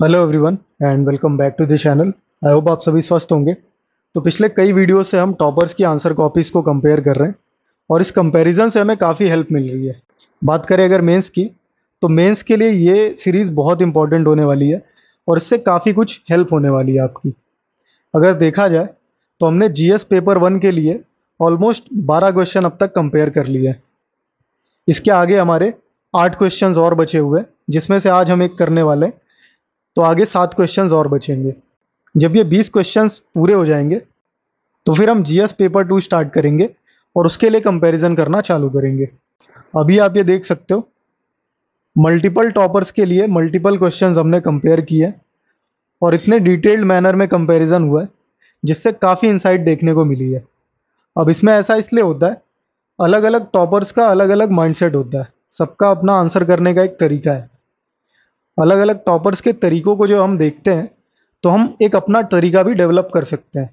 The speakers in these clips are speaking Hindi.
Hello everyone and welcome back to the channel. I hope आप सभी स्वस्थ होंगे। तो पिछले कई वीडियो से हम टॉपर्स की आंसर कॉपीज को कंपेयर कर रहे हैं और इस कंपैरिजन से हमें काफ़ी हेल्प मिल रही है। बात करें अगर मेंस की, तो मेंस के लिए ये सीरीज़ बहुत इंपॉर्टेंट होने वाली है और इससे काफ़ी कुछ हेल्प होने वाली है आपकी। अगर देखा जाए तो हमने जीएस पेपर 1 के लिए ऑलमोस्ट 12 क्वेश्चन अब तक कंपेयर कर लिए हैं। इसके आगे हमारे 8 क्वेश्चंस और बचे हुए हैं, जिसमें से आज हम एक करने वाले हैं। तो आगे 7 क्वेश्चंस और बचेंगे। जब ये 20 क्वेश्चंस पूरे हो जाएंगे तो फिर हम जीएस पेपर 2 स्टार्ट करेंगे और उसके लिए कंपैरिजन करना चालू करेंगे। अभी आप ये देख सकते हो, मल्टीपल टॉपर्स के लिए मल्टीपल क्वेश्चंस हमने कंपेयर किए हैं और इतने डिटेल्ड मैनर में कंपैरिजन हुआ है जिससे काफ़ी इंसाइट देखने को मिली है। अब इसमें ऐसा इसलिए होता है, अलग अलग टॉपर्स का अलग अलग माइंडसेट होता है, सबका अपना आंसर करने का एक तरीका है। अलग अलग टॉपर्स के तरीकों को जो हम देखते हैं तो हम एक अपना तरीका भी डेवलप कर सकते हैं।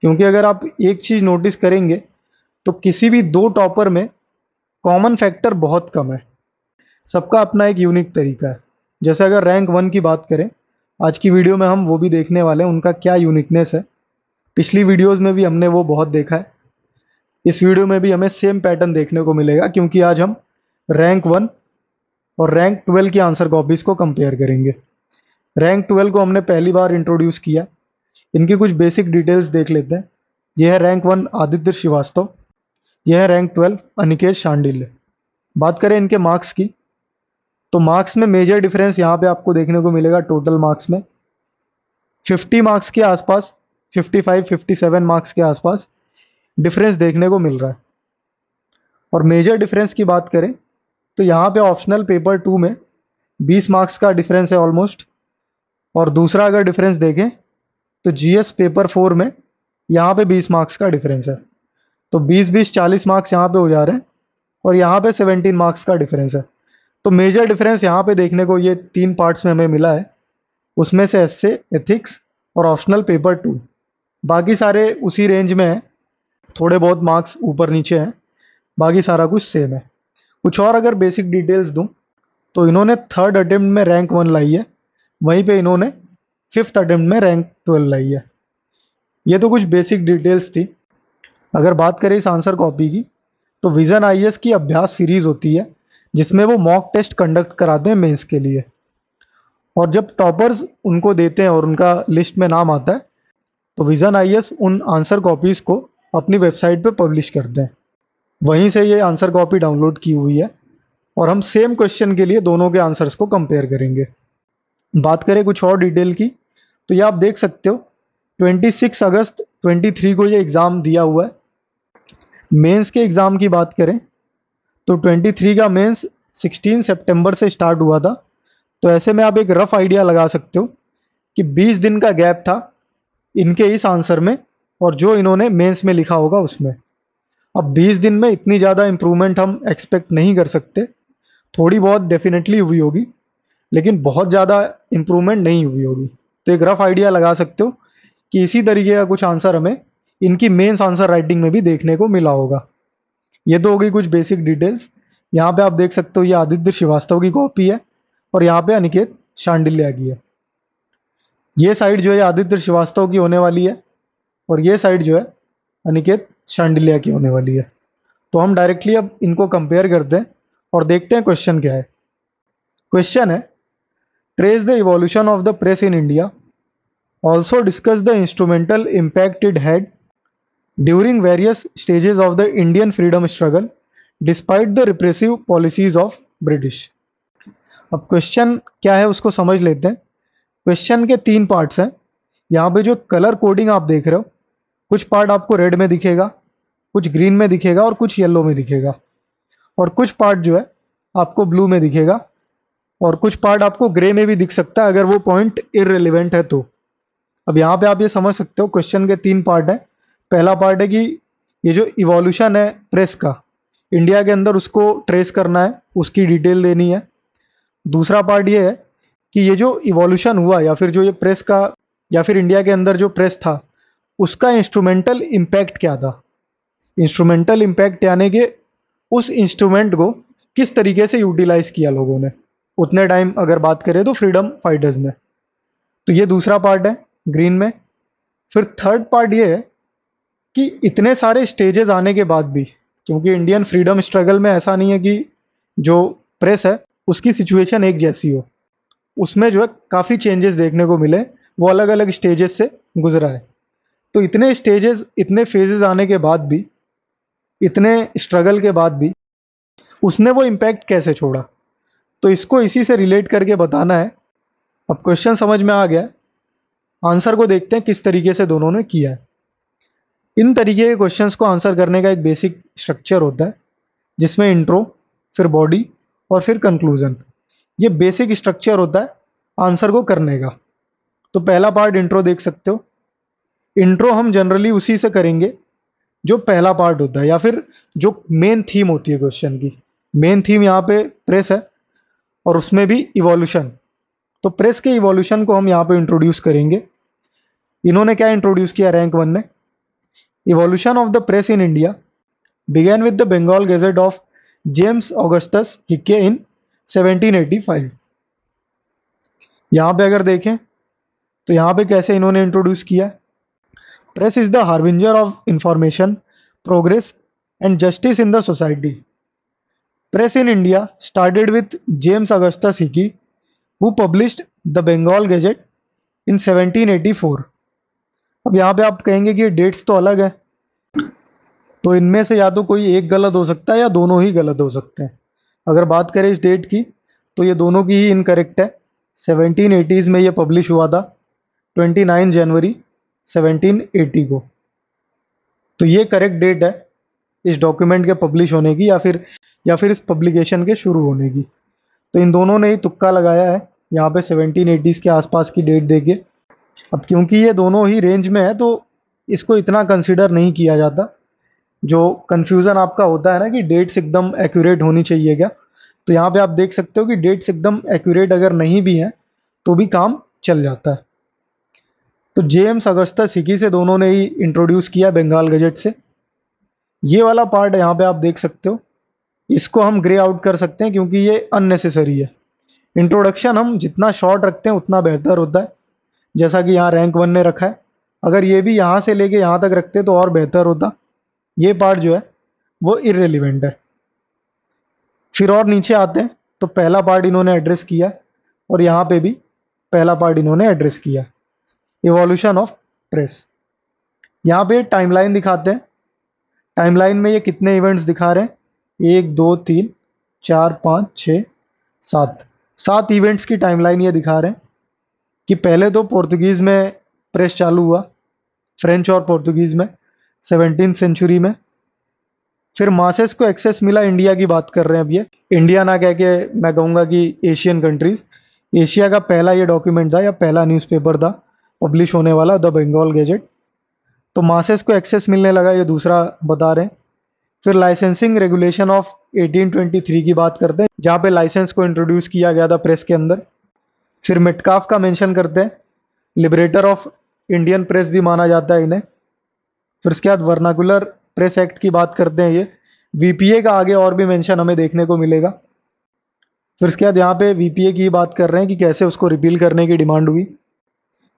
क्योंकि अगर आप एक चीज़ नोटिस करेंगे तो किसी भी दो टॉपर में कॉमन फैक्टर बहुत कम है, सबका अपना एक यूनिक तरीका है। जैसे अगर रैंक 1 की बात करें, आज की वीडियो में हम वो भी देखने वाले हैं उनका क्या यूनिकनेस है। पिछली वीडियोस में भी हमने वो बहुत देखा है, इस वीडियो में भी हमें सेम पैटर्न देखने को मिलेगा, क्योंकि आज हम रैंक 1 और रैंक 12 की आंसर कॉपीज को कंपेयर करेंगे। रैंक 12 को हमने पहली बार इंट्रोड्यूस किया, इनकी कुछ बेसिक डिटेल्स देख लेते हैं। यह है रैंक 1 आदित्य श्रीवास्तव, यह है रैंक 12 अनिकेत शांडिल्य। बात करें इनके मार्क्स की, तो मार्क्स में मेजर डिफरेंस यहाँ पे आपको देखने को मिलेगा। टोटल मार्क्स में 50 मार्क्स के आसपास, 55-57 मार्क्स के आसपास डिफरेंस देखने को मिल रहा है। और मेजर डिफरेंस की बात करें तो यहाँ पे ऑप्शनल पेपर 2 में 20 मार्क्स का डिफरेंस है ऑलमोस्ट। और दूसरा अगर डिफरेंस देखें तो जीएस पेपर 4 में यहाँ पे 20 मार्क्स का डिफरेंस है। तो 20-20-40 मार्क्स यहाँ पे हो जा रहे हैं और यहाँ पे 17 मार्क्स का डिफरेंस है। तो मेजर डिफरेंस यहाँ पे देखने को ये 3 पार्ट्स में हमें मिला है, उसमें से एस्से, एथिक्स और ऑप्शनल पेपर 2। बाकी सारे उसी रेंज में हैं, थोड़े बहुत मार्क्स ऊपर नीचे हैं, बाकी सारा कुछ सेम है। कुछ और अगर बेसिक डिटेल्स दूं तो इन्होंने थर्ड अटेम्प्ट में रैंक 1 लाई है, वहीं पे इन्होंने फिफ्थ अटेम्प्ट में रैंक 12 लाई है। ये तो कुछ बेसिक डिटेल्स थी। अगर बात करें इस आंसर कॉपी की, तो विजन आईएएस की अभ्यास सीरीज होती है जिसमें वो मॉक टेस्ट कंडक्ट कराते हैं मेंस के लिए। और जब टॉपर्स उनको देते हैं और उनका लिस्ट में नाम आता है तो विजन आईएएस उन आंसर कॉपीज को अपनी वेबसाइट पे पब्लिश करते हैं। वहीं से ये आंसर कॉपी डाउनलोड की हुई है और हम सेम क्वेश्चन के लिए दोनों के आंसर्स को कंपेयर करेंगे। बात करें कुछ और डिटेल की, तो ये आप देख सकते हो 26 अगस्त 23 को ये एग्ज़ाम दिया हुआ है। मेंस के एग्ज़ाम की बात करें तो 23 का मेंस 16 सितंबर से स्टार्ट हुआ था। तो ऐसे में आप एक रफ आइडिया लगा सकते हो कि 20 दिन का गैप था इनके इस आंसर में और जो इन्होंने मेंस में लिखा होगा उसमें। अब 20 दिन में इतनी ज़्यादा इंप्रूवमेंट हम एक्सपेक्ट नहीं कर सकते, थोड़ी बहुत डेफिनेटली हुई होगी लेकिन बहुत ज़्यादा इंप्रूवमेंट नहीं हुई होगी। तो एक रफ आइडिया लगा सकते हो कि इसी तरीके का कुछ आंसर हमें इनकी मेंस आंसर राइटिंग में भी देखने को मिला होगा। ये तो हो गई कुछ बेसिक डिटेल्स। यहाँ पे आप देख सकते हो ये आदित्य श्रीवास्तव की कॉपी है और यहाँ पे अनिकेत शांडिल्य की है। ये साइड जो है आदित्य श्रीवास्तव की होने वाली है और ये साइड जो है अनिकेत शांडिल्य की होने वाली है। तो हम डायरेक्टली अब इनको कंपेयर करते हैं और देखते हैं क्वेश्चन क्या है। क्वेश्चन है, trace the evolution of the press in India, also discuss the instrumental impact it had during various stages of the Indian freedom struggle despite the repressive policies of British. अब क्वेश्चन क्या है उसको समझ लेते हैं। क्वेश्चन के 3 पार्ट्स हैं। यहाँ पे जो कलर कोडिंग आप देख रहे हो, कुछ पार्ट आपको रेड में दिखेगा, कुछ ग्रीन में दिखेगा और कुछ येलो में दिखेगा, और कुछ पार्ट जो है आपको ब्लू में दिखेगा और कुछ पार्ट आपको ग्रे में भी दिख सकता है अगर वो पॉइंट इररिलेवेंट है तो। अब यहाँ पे आप ये समझ सकते हो क्वेश्चन के 3 पार्ट हैं। पहला पार्ट है कि ये जो इवोल्यूशन है प्रेस का इंडिया के अंदर, उसको ट्रेस करना है, उसकी डिटेल देनी है। दूसरा पार्ट ये है कि ये जो इवोल्यूशन हुआ या फिर जो ये प्रेस का या फिर इंडिया के अंदर जो प्रेस था उसका इंस्ट्रूमेंटल इम्पैक्ट क्या था। इंस्ट्रूमेंटल इम्पैक्ट यानी कि उस इंस्ट्रूमेंट को किस तरीके से यूटिलाइज किया लोगों ने उतने टाइम, अगर बात करें तो फ्रीडम फाइटर्स ने। तो ये दूसरा पार्ट है ग्रीन में। फिर थर्ड पार्ट ये है कि इतने सारे स्टेजेस आने के बाद भी, क्योंकि इंडियन फ्रीडम स्ट्रगल में ऐसा नहीं है कि जो प्रेस है उसकी सिचुएशन एक जैसी हो, उसमें जो है काफ़ी चेंजेस देखने को मिले, वो अलग अलग स्टेजेस से गुजरा है। तो इतने स्टेजेस, इतने फेजेस आने के बाद भी, इतने स्ट्रगल के बाद भी उसने वो इम्पैक्ट कैसे छोड़ा, तो इसको इसी से रिलेट करके बताना है। अब क्वेश्चन समझ में आ गया, आंसर को देखते हैं किस तरीके से दोनों ने किया है। इन तरीके के क्वेश्चंस को आंसर करने का एक बेसिक स्ट्रक्चर होता है, जिसमें इंट्रो, फिर बॉडी और फिर कंक्लूजन। ये बेसिक स्ट्रक्चर होता है आंसर को करने का। तो पहला पार्ट इंट्रो देख सकते हो। इंट्रो हम जनरली उसी से करेंगे जो पहला पार्ट होता है, या फिर जो मेन थीम होती है क्वेश्चन की। मेन थीम यहाँ पे प्रेस है और उसमें भी इवोल्यूशन। तो प्रेस के इवोल्यूशन को हम यहाँ पे इंट्रोड्यूस करेंगे। इन्होंने क्या इंट्रोड्यूस किया रैंक वन ने? Evolution of the press in India began with the Bengal Gazette of James Augustus Hickey in 1785। यहाँ पे अगर देखें तो यहाँ पे कैसे इन्होंने इंट्रोड्यूस किया? Press is the harbinger of information, progress and justice in the society. Press in India started with James Augustus Hicky who published the Bengal gazette in 1784। अब यहाँ पे आप कहेंगे कि ये डेट्स तो अलग है, तो इनमें से या तो कोई एक गलत हो सकता है या दोनों ही गलत हो सकते हैं। अगर बात करें इस डेट की तो ये दोनों की ही इनकरेक्ट है। 1780s में ये पब्लिश हुआ था, 29 जनवरी 1780 को। तो ये करेक्ट डेट है इस डॉक्यूमेंट के पब्लिश होने की, या फिर इस पब्लिकेशन के शुरू होने की। तो इन दोनों ने ही तुक्का लगाया है यहाँ पे 1780s के आसपास की डेट देके। अब क्योंकि ये दोनों ही रेंज में है तो इसको इतना कंसिडर नहीं किया जाता। जो कन्फ्यूज़न आपका होता है ना कि डेट्स एकदम एक्यूरेट होनी चाहिए क्या, तो यहाँ पे आप देख सकते हो कि डेट्स एकदम एक्यूरेट अगर नहीं भी हैं तो भी काम चल जाता है। तो जेम्स अगस्टस हिकी से दोनों ने ही इंट्रोड्यूस किया बंगाल गजेट से। ये वाला पार्ट यहाँ पे आप देख सकते हो, इसको हम ग्रे आउट कर सकते हैं क्योंकि ये अननेसेसरी है। इंट्रोडक्शन हम जितना शॉर्ट रखते हैं उतना बेहतर होता है, जैसा कि यहाँ रैंक वन ने रखा है। अगर ये भी यहाँ से लेके यहाँ तक रखते तो और बेहतर होता। ये पार्ट जो है वो इररिलेवेंट है। फिर और नीचे आते हैं तो पहला पार्ट इन्होंने एड्रेस किया, और यहाँ पे भी पहला पार्ट इन्होंने एड्रेस किया, इवोल्यूशन ऑफ प्रेस। यहाँ पे टाइमलाइन दिखाते हैं। टाइमलाइन में ये कितने इवेंट्स दिखा रहे हैं? 1 2 3 4 5 6 7, 7 इवेंट्स की टाइमलाइन ये दिखा रहे हैं कि पहले तो पोर्तुगीज़ में प्रेस चालू हुआ, फ्रेंच और पोर्तुगीज़ में 17th सेंचुरी में। फिर मासेस को एक्सेस मिला, इंडिया की बात कर रहे हैं अब ये, इंडिया ना कह के मैं कहूँगा कि एशियन कंट्रीज। एशिया का पहला ये डॉक्यूमेंट था या पहला न्यूज़पेपर था पब्लिश होने वाला, द बंगाल गैजेट। तो मासेस को एक्सेस मिलने लगा, ये दूसरा बता रहे हैं। फिर लाइसेंसिंग रेगुलेशन ऑफ 1823 की बात करते हैं, जहाँ पे लाइसेंस को इंट्रोड्यूस किया गया था प्रेस के अंदर। फिर मेटकाफ का मेंशन करते हैं, लिबरेटर ऑफ इंडियन प्रेस भी माना जाता है इन्हें। फिर उसके बाद वर्नाकुलर प्रेस एक्ट की बात करते हैं ये। वीपीए का आगे और भी मेंशन हमें देखने को मिलेगा। फिर उसके बाद यहाँ पे वीपीए की बात कर रहे हैं कि कैसे उसको रिपील करने की डिमांड हुई।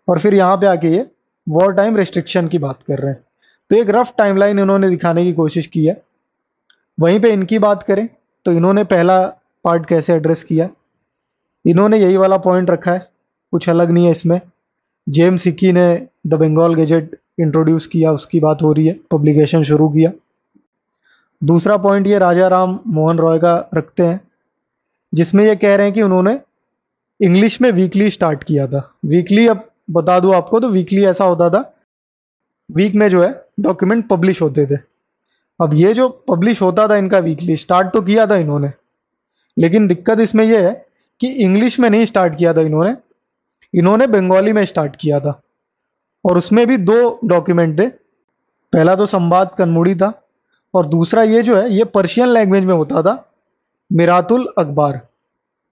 और फिर यहाँ पे आके ये वॉर टाइम रेस्ट्रिक्शन की बात कर रहे हैं। तो एक रफ टाइमलाइन इन्होंने दिखाने की कोशिश की है। वहीं पे इनकी बात करें तो इन्होंने पहला पार्ट कैसे एड्रेस किया, इन्होंने यही वाला पॉइंट रखा है, कुछ अलग नहीं है इसमें। जेम्स हिकी ने द बंगाल गैजेट इंट्रोड्यूस किया, उसकी बात हो रही है, पब्लिकेशन शुरू किया। दूसरा पॉइंट ये राजा राम मोहन रॉय का रखते हैं, जिसमें ये कह रहे हैं कि उन्होंने इंग्लिश में वीकली स्टार्ट किया था। वीकली, अब बता दूं आपको, तो वीकली ऐसा होता था, वीक में जो है डॉक्यूमेंट पब्लिश होते थे। अब ये जो पब्लिश होता था इनका वीकली, स्टार्ट तो किया था इन्होंने, लेकिन दिक्कत इसमें यह है कि इंग्लिश में नहीं स्टार्ट किया था इन्होंने, इन्होंने बंगाली में स्टार्ट किया था। और उसमें भी दो डॉक्यूमेंट थे, पहला तो संवाद कनमुड़ी था, और दूसरा ये जो है ये पर्शियन लैंग्वेज में होता था, मिरातुल अखबार।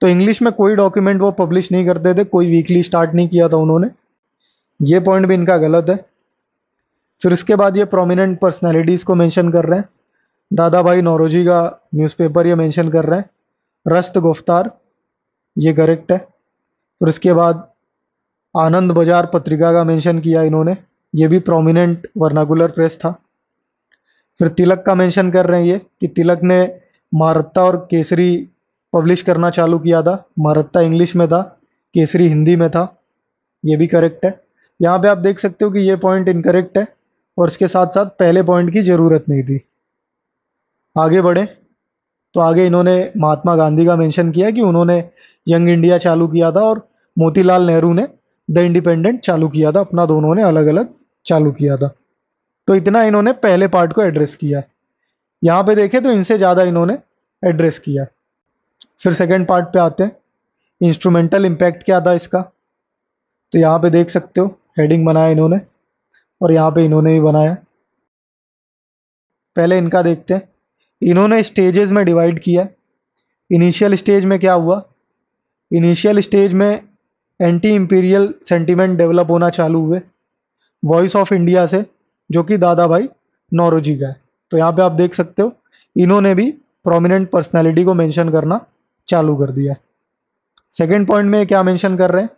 तो इंग्लिश में कोई डॉक्यूमेंट वो पब्लिश नहीं करते थे, कोई वीकली स्टार्ट नहीं किया था उन्होंने। ये पॉइंट भी इनका गलत है। फिर उसके बाद ये प्रोमिनेंट पर्सनैलिटीज़ को मेंशन कर रहे हैं। दादा भाई नौरोजी का न्यूज़पेपर ये मेंशन कर रहे हैं। रस्त गुफ्तार, ये करेक्ट है। फिर उसके बाद आनंद बाजार पत्रिका का मेंशन किया इन्होंने, ये भी प्रोमिनेंट वर्नाकुलर प्रेस था। फिर तिलक का मेंशन कर रहे हैं ये कि तिलक ने महारत्ता और केसरी पब्लिश करना चालू किया था। महारत्ता इंग्लिश में था, केसरी हिंदी में था, ये भी करेक्ट है। यहाँ पे आप देख सकते हो कि ये पॉइंट इनकरेक्ट है और इसके साथ साथ पहले पॉइंट की ज़रूरत नहीं थी। आगे बढ़े तो आगे इन्होंने महात्मा गांधी का मेंशन किया कि उन्होंने यंग इंडिया चालू किया था और मोतीलाल नेहरू ने द इंडिपेंडेंट चालू किया था, अपना दोनों ने अलग अलग चालू किया था। तो इतना इन्होंने पहले पार्ट को एड्रेस किया है। यहाँ पे देखें तो इनसे ज़्यादा इन्होंने एड्रेस किया है। फिर सेकेंड पार्ट पे आते हैं, इंस्ट्रूमेंटल इम्पैक्ट क्या था इसका। तो यहाँ पे देख सकते हो हेडिंग बनाया इन्होंने और यहाँ पे इन्होंने भी बनाया। पहले इनका देखते हैं, इन्होंने स्टेजेस में डिवाइड किया। इनिशियल स्टेज में क्या हुआ, इनिशियल स्टेज में एंटी इंपीरियल सेंटीमेंट डेवलप होना चालू हुए वॉइस ऑफ इंडिया से, जो कि दादा भाई नौरोजी का है। तो यहाँ पे आप देख सकते हो इन्होंने भी प्रोमिनेंट पर्सनैलिटी को मेंशन करना चालू कर दिया। सेकेंड पॉइंट में क्या मेंशन कर रहे हैं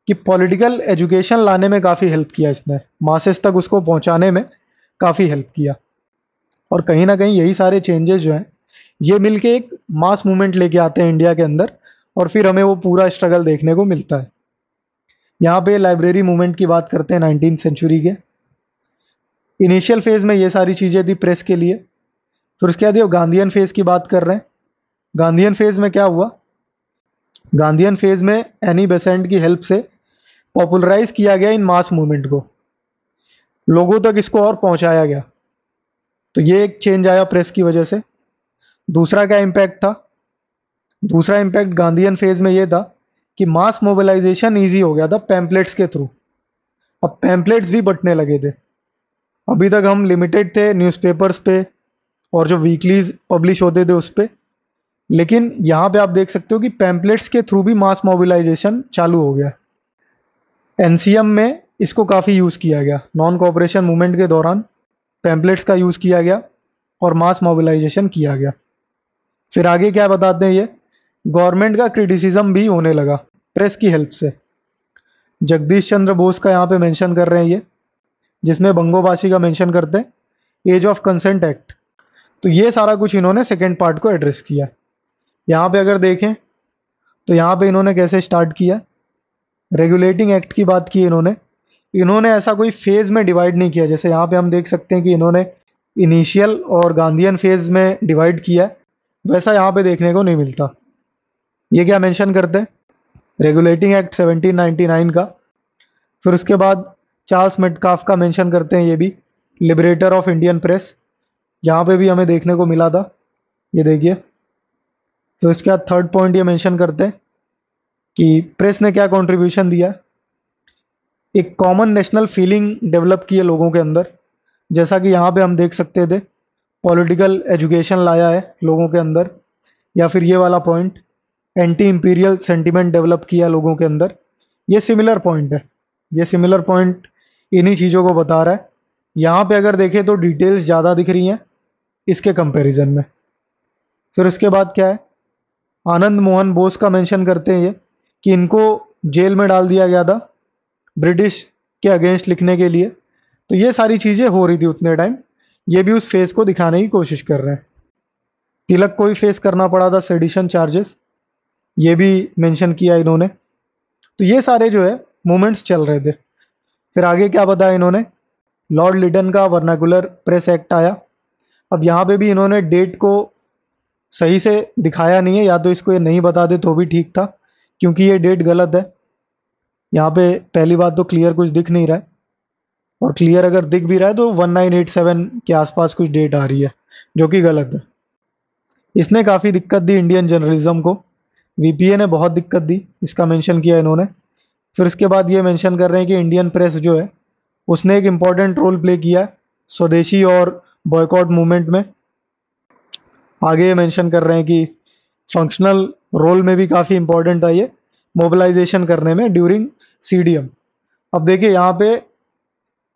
कि पॉलिटिकल एजुकेशन लाने में काफ़ी हेल्प किया इसने, मासेस तक उसको पहुंचाने में काफ़ी हेल्प किया। और कहीं ना कहीं यही सारे चेंजेस जो हैं ये मिलके एक मास मूवमेंट लेके आते हैं इंडिया के अंदर और फिर हमें वो पूरा स्ट्रगल देखने को मिलता है। यहाँ पे लाइब्रेरी मूवमेंट की बात करते हैं 19th सेंचुरी के। इनिशियल फेज में ये सारी चीज़ें थी प्रेस के लिए। फिर उसके बाद ये गांधीयन फेज की बात कर रहे हैं। गांधीयन फेज में क्या हुआ, गांधीयन फेज में एनी बेसेंट की हेल्प से पॉपुलराइज किया गया इन मास मूवमेंट को, लोगों तक इसको और पहुंचाया गया। तो ये एक चेंज आया प्रेस की वजह से। दूसरा क्या इम्पैक्ट था, दूसरा इम्पैक्ट गांधीयन फेज में ये था कि मास मोबिलाइजेशन ईजी हो गया था पैम्पलेट्स के थ्रू। अब पैम्पलेट्स भी बंटने लगे थे। अभी तक हम लिमिटेड थे न्यूज़पेपर्स पे और जो वीकलीज पब्लिश होते थे उस पे, लेकिन यहाँ पे आप देख सकते हो कि पैम्पलेट्स के थ्रू भी मास मोबिलाइजेशन चालू हो गया। एनसीएम में इसको काफ़ी यूज़ किया गया, नॉन कोऑपरेशन मूवमेंट के दौरान पैम्पलेट्स का यूज़ किया गया और मास मोबिलाइजेशन किया गया। फिर आगे क्या बताते हैं ये, गवर्नमेंट का क्रिटिसिज्म भी होने लगा प्रेस की हेल्प से। जगदीश चंद्र बोस का यहाँ पे मेंशन कर रहे हैं ये, जिसमें बंगोबाशी का मेंशन करते हैं, एज ऑफ कंसेंट एक्ट। तो ये सारा कुछ इन्होंने सेकेंड पार्ट को एड्रेस किया। यहाँ पे अगर देखें तो यहाँ पे इन्होंने कैसे स्टार्ट किया, रेगुलेटिंग एक्ट की बात की इन्होंने। इन्होंने ऐसा कोई फेज में डिवाइड नहीं किया, जैसे यहाँ पे हम देख सकते हैं कि इन्होंने इनिशियल और गांधीयन फेज में डिवाइड किया है, वैसा यहाँ पे देखने को नहीं मिलता। ये क्या मेंशन करते हैं, रेगुलेटिंग एक्ट 1799 का। फिर उसके बाद चार्ल्स मेटकाफ का मेंशन करते हैं, ये भी लिबरेटर ऑफ इंडियन प्रेस, यहाँ पे भी हमें देखने को मिला था, ये देखिए। तो इसके बाद थर्ड पॉइंट ये मेंशन करते हैं कि प्रेस ने क्या कंट्रीब्यूशन दिया, एक कॉमन नेशनल फीलिंग डेवलप की है लोगों के अंदर, जैसा कि यहाँ पे हम देख सकते थे, पॉलिटिकल एजुकेशन लाया है लोगों के अंदर। या फिर ये वाला point, anti imperial sentiment develop किया लोगों के अंदर, ये सिमिलर पॉइंट है। ये सिमिलर पॉइंट इन्हीं चीज़ों को बता रहा है। यहाँ पे अगर देखें तो डिटेल्स ज़्यादा दिख रही हैं इसके कंपैरिजन में। फिर उसके बाद क्या है, आनंद मोहन बोस का मेंशन करते हैं ये कि इनको जेल में डाल दिया गया था ब्रिटिश के अगेंस्ट लिखने के लिए। तो ये सारी चीज़ें हो रही थी उतने टाइम, ये भी उस फेस को दिखाने की कोशिश कर रहे हैं। तिलक को भी फेस करना पड़ा था सेडिशन चार्जेस, ये भी मेंशन किया इन्होंने। तो ये सारे जो है मूवमेंट्स चल रहे थे। फिर आगे क्या बताया इन्होंने, लॉर्ड लिडन का वर्नाकुलर प्रेस एक्ट आया। अब यहाँ पे भी इन्होंने डेट को सही से दिखाया नहीं है, या तो इसको ये नहीं बता दे तो भी ठीक था, क्योंकि ये डेट गलत है। यहाँ पे पहली बात तो क्लियर कुछ दिख नहीं रहा है, और क्लियर अगर दिख भी रहा है तो 1987 के आसपास कुछ डेट आ रही है, जो कि गलत है। इसने काफ़ी दिक्कत दी इंडियन जर्नलिज्म को, वीपीए ने बहुत दिक्कत दी, इसका मेंशन किया इन्होंने। फिर इसके बाद ये मेंशन कर रहे हैं कि इंडियन प्रेस जो है उसने एक इम्पॉर्टेंट रोल प्ले किया है स्वदेशी और बॉयकॉट मूवमेंट में। आगे ये मेंशन कर रहे हैं कि फंक्शनल रोल में भी काफ़ी इम्पोर्टेंट था ये मोबिलाइजेशन करने में ड्यूरिंग सीडीएम। अब देखिए यहाँ पे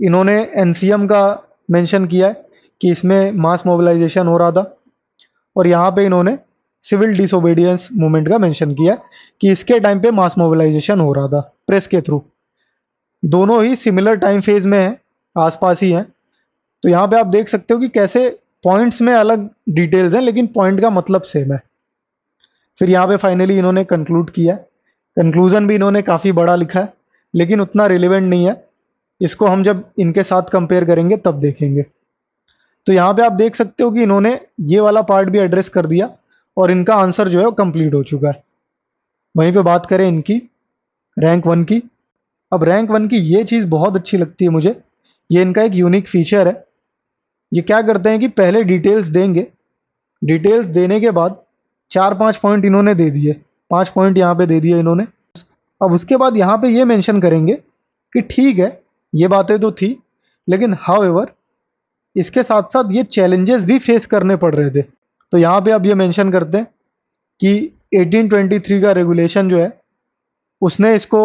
इन्होंने एनसीएम का मेंशन किया है कि इसमें मास मोबिलाइजेशन हो रहा था, और यहाँ पे इन्होंने सिविल डिसोबीडियंस मूवमेंट का मेंशन किया कि इसके टाइम पे मास मोबिलाइजेशन हो रहा था प्रेस के थ्रू। दोनों ही सिमिलर टाइम फेज में हैं, आसपास ही हैं। तो यहाँ पे आप देख सकते हो कि कैसे पॉइंट्स में अलग डिटेल्स हैं लेकिन पॉइंट का मतलब सेम है। फिर यहाँ पे फाइनली इन्होंने कंक्लूड किया। कंक्लूजन भी इन्होंने काफ़ी बड़ा लिखा है लेकिन उतना रिलेवेंट नहीं है, इसको हम जब इनके साथ कंपेयर करेंगे तब देखेंगे। तो यहाँ पे आप देख सकते हो कि इन्होंने ये वाला पार्ट भी एड्रेस कर दिया और इनका आंसर जो है वो कंप्लीट हो चुका है। वहीं पे बात करें इनकी रैंक वन की। अब रैंक वन की ये चीज़ बहुत अच्छी लगती है मुझे, ये इनका एक यूनिक फीचर है। ये क्या करते हैं कि पहले डिटेल्स देंगे, डिटेल्स देने के बाद 4-5 पॉइंट इन्होंने दे दिए, 5 पॉइंट यहाँ पे दे दिए इन्होंने। अब उसके बाद यहाँ पे ये मेंशन करेंगे कि ठीक है ये बातें तो थी लेकिन हाउएवर इसके साथ साथ ये चैलेंजेस भी फेस करने पड़ रहे थे। तो यहाँ पे अब ये मेंशन करते हैं कि 1823 का रेगुलेशन जो है उसने इसको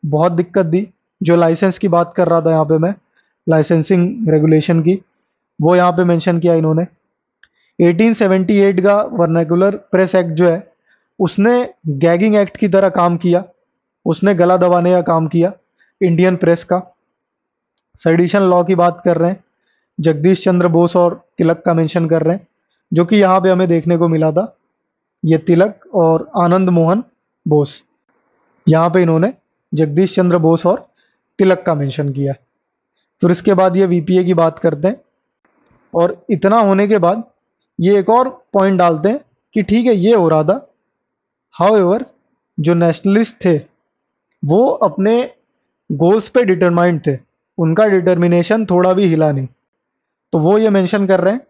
बहुत दिक्कत दी। जो लाइसेंस की बात कर रहा था यहाँ पे मैं, लाइसेंसिंग रेगुलेशन की, वो यहाँ पे मेंशन किया इन्होंने। 1878 का वर्नाकुलर प्रेस एक्ट जो है उसने गैगिंग एक्ट की तरह काम किया, उसने गला दबाने का काम किया इंडियन प्रेस का। सेडिशन लॉ की बात कर रहे हैं, जगदीश चंद्र बोस और तिलक का मेंशन कर रहे हैं, जो कि यहाँ पे हमें देखने को मिला था। ये तिलक और आनंद मोहन बोस, यहाँ पे इन्होंने जगदीश चंद्र बोस और तिलक का मेंशन किया। फिर उसके बाद ये वीपीए की बात करते हैं और इतना होने के बाद ये एक और पॉइंट डालते हैं कि ठीक है ये हो रहा था, हाउएवर जो नेशनलिस्ट थे वो अपने गोल्स पे डिटरमाइंड थे, उनका डिटर्मिनेशन थोड़ा भी हिला नहीं। तो वो ये मेंशन कर रहे हैं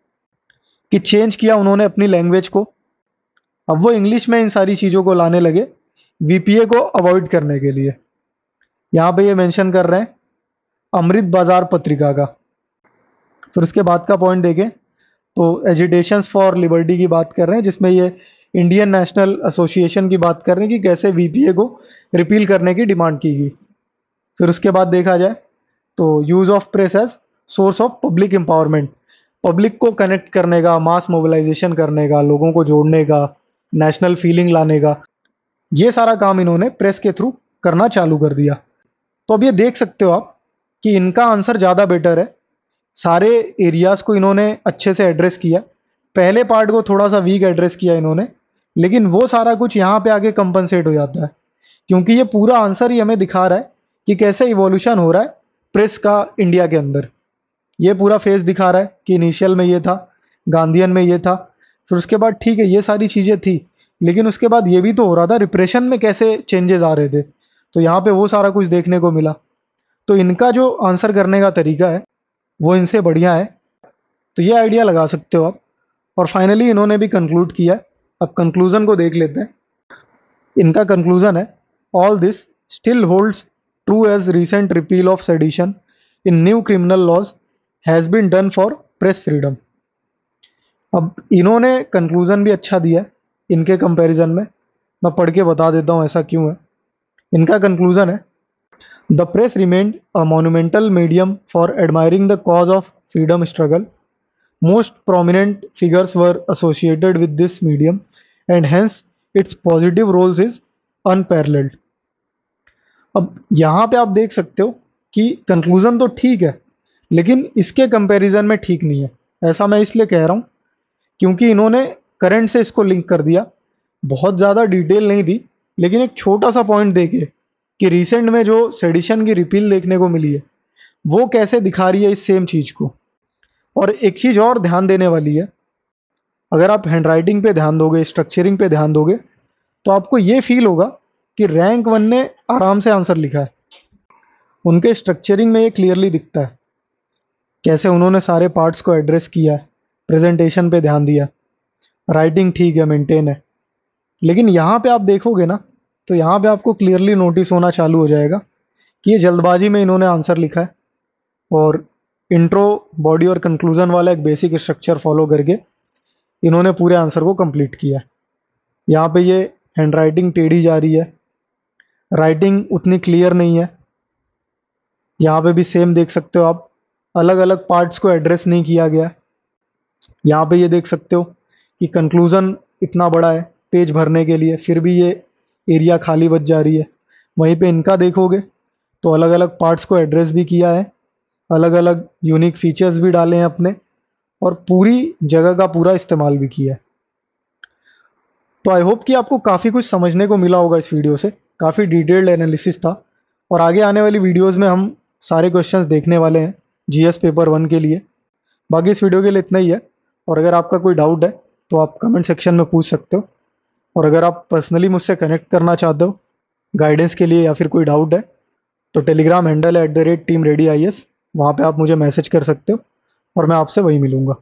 कि चेंज किया उन्होंने अपनी लैंग्वेज को। अब वो इंग्लिश में इन सारी चीज़ों को लाने लगे वीपीए को अवॉइड करने के लिए। यहाँ पे ये मेंशन कर रहे हैं अमृत बाजार पत्रिका का। फिर उसके बाद का पॉइंट देखें तो एजिटेशंस फॉर लिबर्टी की बात कर रहे हैं, जिसमें ये इंडियन नेशनल एसोसिएशन की बात कर रहे हैं कि कैसे वीपीए को रिपील करने की डिमांड की गई। फिर उसके बाद देखा जाए तो use of press as source of public empowerment, public को कनेक्ट करने का, मास मोबिलाइजेशन करने का, लोगों को जोड़ने का, नेशनल फीलिंग लाने का, ये सारा काम इन्होंने प्रेस के थ्रू करना चालू कर दिया। तो अब ये देख सकते हो आप कि इनका आंसर ज़्यादा बेटर है। सारे एरियाज़ को इन्होंने अच्छे से एड्रेस किया, पहले पार्ट को थोड़ा सा वीक एड्रेस किया इन्होंने, लेकिन वो सारा कुछ यहाँ पे आके कंपनसेट हो जाता है क्योंकि ये पूरा आंसर ही हमें दिखा रहा है कि कैसे इवोल्यूशन हो रहा है प्रेस का इंडिया के अंदर। ये पूरा फेज दिखा रहा है कि इनिशियल में ये था, गांधीयन में ये था, फिर उसके बाद ठीक है ये सारी चीज़ें थी, लेकिन उसके बाद ये भी तो हो रहा था रिप्रेशन में कैसे चेंजेस आ रहे थे। तो यहाँ पे वो सारा कुछ देखने को मिला। तो इनका जो आंसर करने का तरीका है वो इनसे बढ़िया है। तो ये आइडिया लगा सकते हो आप। और फाइनली इन्होंने भी कंक्लूड किया। अब कंक्लूजन को देख लेते हैं। इनका कंक्लूजन है all this still holds true as recent repeal of sedition in new criminal laws has been done for press freedom. अब इन्होंने कंक्लूजन भी अच्छा दिया है इनके कंपैरिजन में, मैं पढ़ के बता देता हूँ ऐसा क्यों है। इनका कंक्लूजन है the press remained a monumental medium for admiring the cause of freedom struggle. Most prominent figures were associated with this medium and hence its positive roles is unparalleled। अब यहाँ पे आप देख सकते हो कि कंक्लूजन तो ठीक है लेकिन इसके कंपैरिजन में ठीक नहीं है। ऐसा मैं इसलिए कह रहा हूँ क्योंकि इन्होंने करंट से इसको लिंक कर दिया, बहुत ज़्यादा डिटेल नहीं दी लेकिन एक छोटा सा पॉइंट देके कि रिसेंट में जो सेडिशन की रिपील देखने को मिली है वो कैसे दिखा रही है इस सेम चीज़ को। और एक चीज़ और ध्यान देने वाली है, अगर आप हैंडराइटिंग पे ध्यान दोगे, स्ट्रक्चरिंग पे ध्यान दोगे तो आपको ये फील होगा कि रैंक वन ने आराम से आंसर लिखा है। उनके स्ट्रक्चरिंग में ये क्लियरली दिखता है कैसे उन्होंने सारे पार्ट्स को एड्रेस किया है, प्रेजेंटेशन पे ध्यान दिया, राइटिंग ठीक है, मेंटेन है। लेकिन यहाँ पे आप देखोगे ना तो यहाँ पे आपको क्लियरली नोटिस होना चालू हो जाएगा कि ये जल्दबाजी में इन्होंने आंसर लिखा है और इंट्रो, बॉडी और कंक्लूजन वाला एक बेसिक स्ट्रक्चर फॉलो करके इन्होंने पूरे आंसर को कंप्लीट किया। यहाँ पे ये हैंडराइटिंग टेढ़ी जा रही है, राइटिंग उतनी क्लियर नहीं है। यहाँ पे भी सेम देख सकते हो आप, अलग अलग पार्ट्स को एड्रेस नहीं किया गया। यहाँ पे ये देख सकते हो कि कंक्लूजन इतना बड़ा है, पेज भरने के लिए, फिर भी ये एरिया खाली बच जा रही है। वहीं पे इनका देखोगे तो अलग अलग पार्ट्स को एड्रेस भी किया है, अलग अलग यूनिक फीचर्स भी डाले हैं अपने, और पूरी जगह का पूरा इस्तेमाल भी किया है। तो आई होप कि आपको काफ़ी कुछ समझने को मिला होगा इस वीडियो से। काफ़ी डिटेल्ड एनालिसिस था, और आगे आने वाली वीडियोस में हम सारे क्वेश्चंस देखने वाले हैं जीएस पेपर 1 के लिए। बाकी इस वीडियो के लिए इतना ही है, और अगर आपका कोई डाउट है तो आप कमेंट सेक्शन में पूछ सकते हो, और अगर आप पर्सनली मुझसे कनेक्ट करना चाहते हो गाइडेंस के लिए या फिर कोई डाउट है, तो टेलीग्राम हैंडल है @teamreadyies, वहाँ पे आप मुझे मैसेज कर सकते हो और मैं आपसे वहीं मिलूंगा।